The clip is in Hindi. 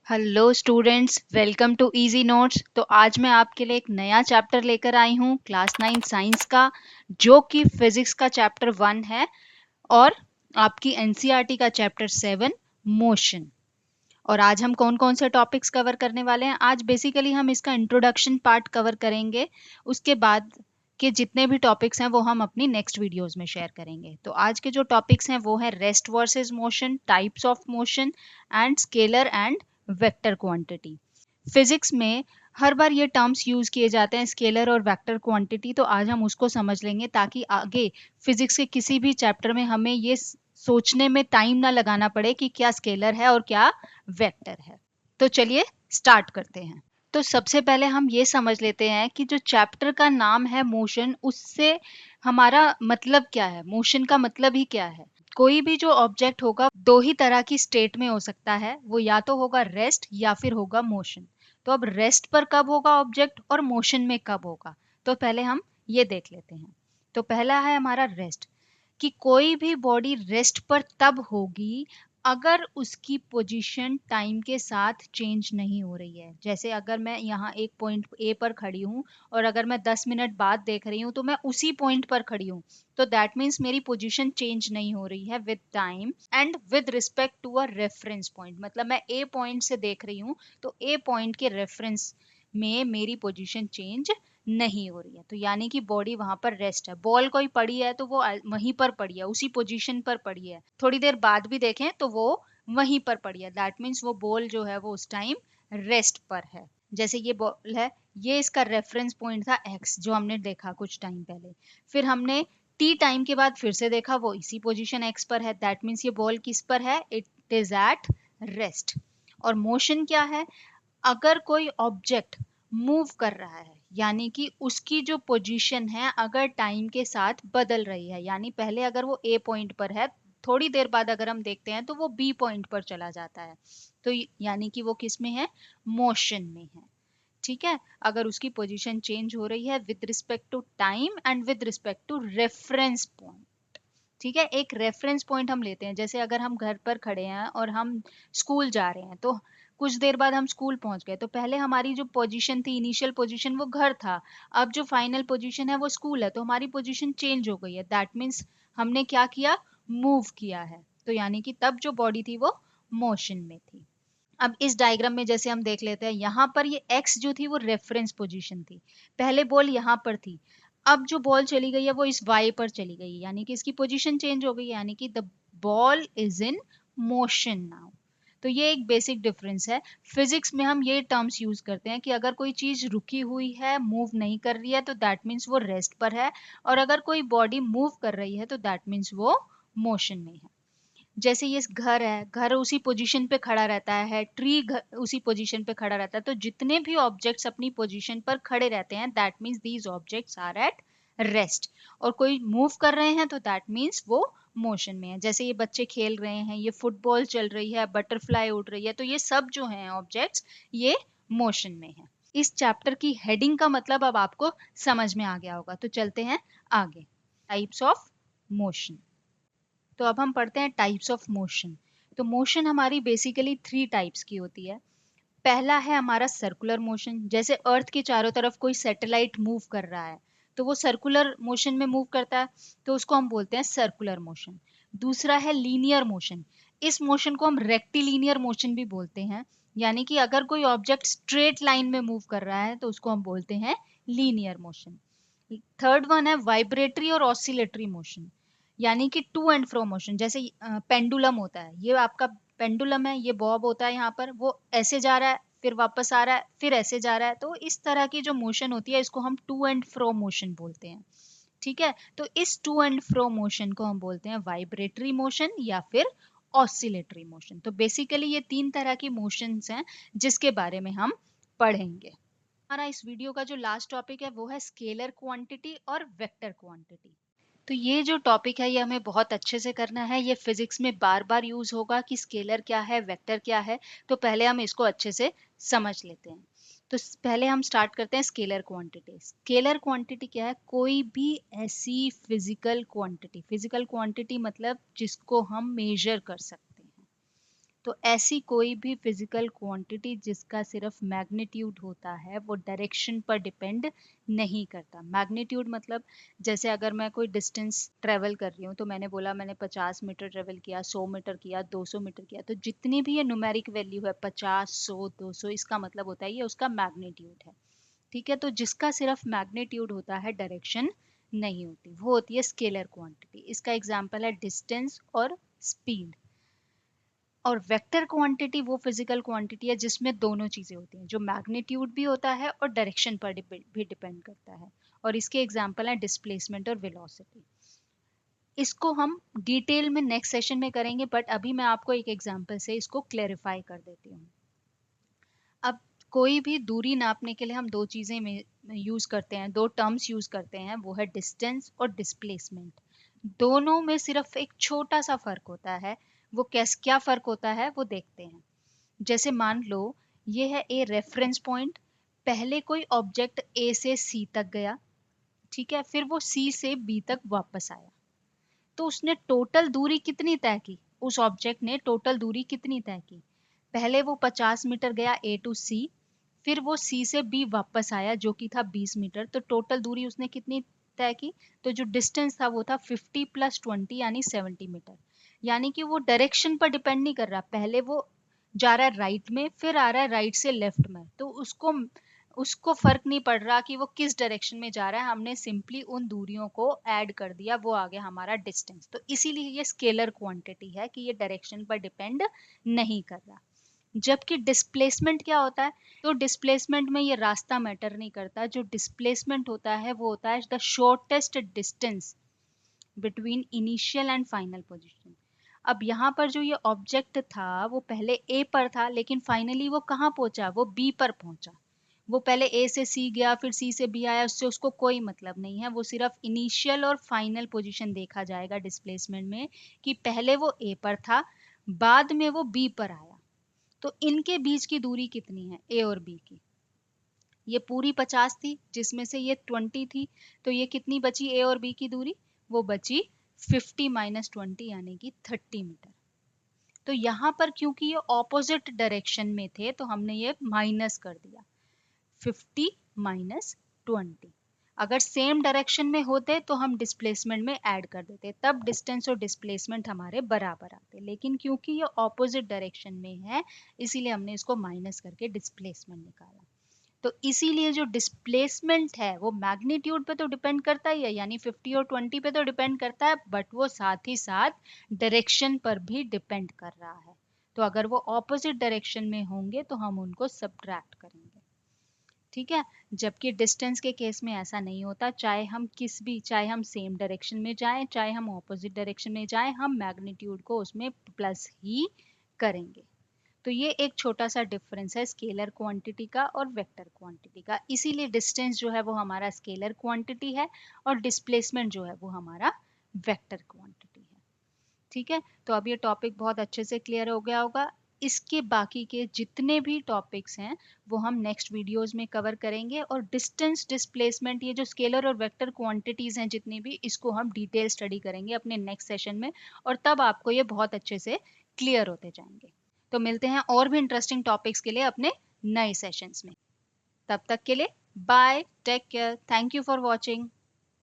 Hello students, welcome to Easy Notes. तो आज मैं आपके लिए एक नया चैप्टर लेकर आई हूँ क्लास 9 साइंस का, जो कि फिजिक्स का चैप्टर 1 है और आपकी एनसीईआरटी का चैप्टर 7 मोशन। और आज हम कौन कौन से टॉपिक्स कवर करने वाले हैं? आज बेसिकली हम इसका इंट्रोडक्शन पार्ट कवर करेंगे। उसके बाद के जितने भी टॉपिक्स हैं वो हम अपनी नेक्स्ट वीडियोस में शेयर करेंगे। तो आज के जो टॉपिक्स हैं वो है rest versus motion, types of motion and scalar and vector quantity. Physics में हर बार ये टर्म्स यूज किए जाते हैं, स्केलर और वेक्टर क्वांटिटी। तो आज हम उसको समझ लेंगे ताकि आगे फिजिक्स के किसी भी चैप्टर में हमें ये सोचने में टाइम ना लगाना पड़े कि क्या स्केलर है और क्या वेक्टर है। तो चलिए स्टार्ट करते हैं। तो सबसे पहले हम ये समझ लेते हैं कि जो चैप्टर का नाम है मोशन, उससे हमारा मतलब क्या है। मोशन का मतलब ही क्या है? कोई भी जो ऑब्जेक्ट होगा दो ही तरह की स्टेट में हो सकता है, वो या तो होगा रेस्ट या फिर होगा मोशन। तो अब रेस्ट पर कब होगा ऑब्जेक्ट और मोशन में कब होगा, तो पहले हम ये देख लेते हैं। तो पहला है हमारा रेस्ट, कि कोई भी बॉडी रेस्ट पर तब होगी अगर उसकी पोजीशन टाइम के साथ चेंज नहीं हो रही है। जैसे अगर मैं यहाँ एक पॉइंट ए पर खड़ी हूँ और अगर मैं 10 मिनट बाद देख रही हूँ तो मैं उसी पॉइंट पर खड़ी हूँ, तो दैट मीन्स मेरी पोजीशन चेंज नहीं हो रही है with time and with respect to a reference point. मतलब मैं ए पॉइंट से देख रही हूँ तो ए पॉइंट के रेफरेंस में मेरी पोजीशन चेंज नहीं हो रही है। तो यानी कि बॉडी वहां पर रेस्ट है। बॉल कोई पड़ी है तो वो वहीं पर पड़ी है, उसी पोजीशन पर पड़ी है। थोड़ी देर बाद भी देखें तो वो वहीं पर पड़ी है, दैट मीन्स वो बॉल जो है वो उस टाइम रेस्ट पर है। जैसे ये बॉल है, ये इसका रेफरेंस पॉइंट था एक्स जो हमने देखा कुछ टाइम पहले। फिर हमने टी टाइम के बाद फिर से देखा, वो इसी पोजीशन एक्स पर है, दैट मीन्स ये बॉल किस पर है? It is eight rest. और मोशन क्या है? अगर कोई ऑब्जेक्ट मूव कर रहा है यानी कि उसकी जो पोजीशन है अगर टाइम के साथ बदल रही है, यानी पहले अगर वो ए पॉइंट पर है, थोड़ी देर बाद अगर हम देखते हैं तो वो बी पॉइंट पर चला जाता है, तो यानी कि वो किस में है? मोशन में है। ठीक है, अगर उसकी पोजीशन चेंज हो रही है with respect to time and with respect to reference point. ठीक है, एक रेफरेंस पॉइंट हम लेते हैं। जैसे अगर हम घर पर खड़े हैं और हम स्कूल जा रहे हैं, तो कुछ देर बाद हम स्कूल पहुंच गए, तो पहले हमारी जो पोजीशन थी, इनिशियल पोजीशन, वो घर था। अब जो फाइनल पोजीशन है वो स्कूल है, तो हमारी पोजीशन चेंज हो गई है, दैट मीन्स हमने क्या किया? मूव किया है। तो यानी कि तब जो बॉडी थी वो मोशन में थी। अब इस डायग्राम में जैसे हम देख लेते हैं, यहाँ पर ये x जो थी वो रेफरेंस पोजीशन थी। पहले बॉल यहाँ पर थी, अब जो बॉल चली गई है वो इस y पर चली गई, यानी कि इसकी पोजीशन चेंज हो गई, यानी कि the ball is in motion now. तो ये एक बेसिक डिफरेंस है। फिजिक्स में हम ये टर्म्स यूज करते हैं कि अगर कोई चीज रुकी हुई है, मूव नहीं कर रही है, तो दैट मीन्स वो रेस्ट पर है, और अगर कोई बॉडी मूव कर रही है तो दैट मीन्स वो मोशन में है। जैसे ये घर है, घर उसी पोजीशन पे खड़ा रहता है, ट्री उसी पोजीशन पे खड़ा रहता है, तो जितने भी ऑब्जेक्ट्स अपनी पोजीशन पर खड़े रहते हैं that means these objects are at rest. और कोई मूव कर रहे हैं तो दैट मीन्स वो मोशन में है। जैसे ये बच्चे खेल रहे हैं, ये फुटबॉल चल रही है, बटरफ्लाई उड़ रही है, तो ये सब जो हैं ऑब्जेक्ट्स, ये मोशन में है। इस चैप्टर की हेडिंग का मतलब अब आपको समझ में आ गया होगा। तो चलते हैं आगे, टाइप्स ऑफ मोशन। तो अब हम पढ़ते हैं टाइप्स ऑफ मोशन। तो मोशन हमारी बेसिकली थ्री टाइप्स की होती है। पहला है हमारा सर्कुलर मोशन, जैसे अर्थ के चारों तरफ कोई सैटेलाइट मूव कर रहा है तो वो सर्कुलर मोशन में मूव करता है, तो उसको हम बोलते हैं सर्कुलर मोशन। दूसरा है लीनियर मोशन, इस मोशन को हम रेक्टिलीनियर मोशन भी बोलते हैं, यानी कि अगर कोई ऑब्जेक्ट स्ट्रेट लाइन में मूव कर रहा है तो उसको हम बोलते हैं लीनियर मोशन। थर्ड वन है वाइब्रेटरी और ऑसिलेटरी मोशन, यानी कि टू एंड फ्रो मोशन। जैसे पेंडुलम होता है, ये आपका पेंडुलम है, ये बॉब होता है, यहाँ पर वो ऐसे जा रहा है, फिर वापस आ रहा है, फिर ऐसे जा रहा है, तो इस तरह की जो मोशन होती है इसको हम टू एंड फ्रो मोशन बोलते हैं। ठीक है, तो इस टू एंड फ्रो मोशन को हम बोलते हैं वाइब्रेटरी मोशन या फिर ऑसिलेटरी मोशन। तो बेसिकली ये तीन तरह की मोशंस हैं जिसके बारे में हम पढ़ेंगे। हमारा इस वीडियो का जो लास्ट टॉपिक है वो है स्केलर क्वांटिटी और वेक्टर क्वांटिटी। तो ये जो टॉपिक है ये हमें बहुत अच्छे से करना है, ये फिजिक्स में बार बार यूज होगा कि स्केलर क्या है, वेक्टर क्या है। तो पहले हम इसको अच्छे से समझ लेते हैं। तो पहले हम स्टार्ट करते हैं स्केलर क्वांटिटी। स्केलर क्वांटिटी क्या है? कोई भी ऐसी फिजिकल क्वांटिटी, फिजिकल क्वांटिटी मतलब जिसको हम मेजर कर सकते हैं। तो ऐसी कोई भी फिजिकल क्वांटिटी जिसका सिर्फ मैग्नीट्यूड होता है वो डायरेक्शन पर डिपेंड नहीं करता। मैग्नीट्यूड मतलब जैसे अगर मैं कोई डिस्टेंस ट्रेवल कर रही हूँ तो मैंने बोला मैंने 50 मीटर ट्रेवल किया, 100 मीटर किया, 200 मीटर किया, तो जितनी भी ये न्यूमेरिक वैल्यू है 50, 100, 200, इसका मतलब होता है ये उसका मैग्नीट्यूड है। ठीक है, तो जिसका सिर्फ मैग्नीट्यूड होता है डायरेक्शन नहीं होती, वो होती है स्केलर क्वांटिटी। इसका एग्जांपल है डिस्टेंस और स्पीड। और वेक्टर क्वांटिटी वो फिजिकल क्वांटिटी है जिसमें दोनों चीजें होती हैं, जो मैग्नीट्यूड भी होता है और डायरेक्शन पर भी डिपेंड करता है। और इसके एग्जांपल है डिस्प्लेसमेंट और वेलोसिटी। इसको हम डिटेल में नेक्स्ट सेशन में करेंगे, बट अभी मैं आपको एक एग्जांपल से इसको क्लेरिफाई कर देती हूँ। अब कोई भी दूरी नापने के लिए हम दो चीजें में यूज करते हैं, दो टर्म्स यूज करते हैं, वो है डिस्टेंस और डिस्प्लेसमेंट। दोनों में सिर्फ एक छोटा सा फर्क होता है। वो क्या फर्क होता है वो देखते हैं। जैसे मान लो ये है ए रेफरेंस पॉइंट, पहले कोई ऑब्जेक्ट ए से सी तक गया, ठीक है, फिर वो सी से बी तक वापस आया, तो उसने टोटल दूरी कितनी तय की? उस ऑब्जेक्ट ने टोटल दूरी कितनी तय की? पहले वो 50 मीटर गया ए टू सी, फिर वो सी से बी वापस आया जो कि था 20 मीटर, तो टोटल दूरी उसने कितनी तय की? तो जो डिस्टेंस था वो था 50 प्लस 20 यानी 70 मीटर। यानी कि वो डायरेक्शन पर डिपेंड नहीं कर रहा, पहले वो जा रहा है राइट में, फिर आ रहा है राइट से लेफ्ट में, तो उसको उसको फर्क नहीं पड़ रहा कि वो किस डायरेक्शन में जा रहा है, हमने सिंपली उन दूरियों को ऐड कर दिया, वो आ गया हमारा डिस्टेंस। तो इसीलिए ये स्केलर क्वांटिटी है कि ये डायरेक्शन पर डिपेंड नहीं कर रहा। जबकि डिस्प्लेसमेंट क्या होता है? तो डिस्प्लेसमेंट में ये रास्ता मैटर नहीं करता। जो डिस्प्लेसमेंट होता है वो होता है the shortest distance between initial and final position. अब यहाँ पर जो ये ऑब्जेक्ट था वो पहले ए पर था, लेकिन फाइनली वो कहाँ पहुंचा? वो बी पर पहुंचा। वो पहले ए से सी गया, फिर सी से बी आया, उससे उसको कोई मतलब नहीं है। वो सिर्फ इनिशियल और फाइनल पोजीशन देखा जाएगा डिस्प्लेसमेंट में, कि पहले वो ए पर था, बाद में वो बी पर आया। तो इनके बीच की दूरी कितनी है ए और बी की? ये पूरी 50 थी, जिसमें से ये 20 थी, तो ये कितनी बची ए और बी की दूरी? वो बची 50 माइनस 20 यानी कि 30 मीटर। तो यहाँ पर क्योंकि ये ऑपोजिट डायरेक्शन में थे तो हमने ये माइनस कर दिया, 50 माइनस 20। अगर सेम डायरेक्शन में होते तो हम डिस्प्लेसमेंट में ऐड कर देते, तब डिस्टेंस और डिस्प्लेसमेंट हमारे बराबर आते, लेकिन क्योंकि ये ऑपोजिट डायरेक्शन में है इसीलिए हमने इसको माइनस करके डिस्प्लेसमेंट निकाला। तो इसीलिए जो डिस्प्लेसमेंट है वो मैग्नीट्यूड पे तो डिपेंड करता ही है, यानी 50 और 20 पे तो डिपेंड करता है, बट वो साथ ही साथ डायरेक्शन पर भी डिपेंड कर रहा है। तो अगर वो ऑपोजिट डायरेक्शन में होंगे तो हम उनको सब्ट्रैक्ट करेंगे, ठीक है। जबकि डिस्टेंस के केस में ऐसा नहीं होता, चाहे हम सेम डायरेक्शन में जाएं चाहे हम ऑपोजिट डायरेक्शन में जाएं, हम मैग्नीट्यूड को उसमें प्लस ही करेंगे। तो ये एक छोटा सा डिफरेंस है स्केलर क्वांटिटी का और वेक्टर क्वांटिटी का। इसीलिए डिस्टेंस जो है वो हमारा स्केलर क्वांटिटी है और डिस्प्लेसमेंट जो है वो हमारा वेक्टर क्वांटिटी है, ठीक है। तो अब ये टॉपिक बहुत अच्छे से क्लियर हो गया होगा। इसके बाकी के जितने भी टॉपिक्स हैं वो हम नेक्स्ट वीडियोस में कवर करेंगे, और डिस्टेंस, डिस्प्लेसमेंट, ये जो स्केलर और वेक्टर क्वांटिटीज हैं जितनी भी, इसको हम डिटेल स्टडी करेंगे अपने नेक्स्ट सेशन में, और तब आपको ये बहुत अच्छे से क्लियर होते जाएंगे। तो मिलते हैं और भी इंटरेस्टिंग टॉपिक्स के लिए अपने नए सेशंस में। तब तक के लिए bye, take care, thank you for watching.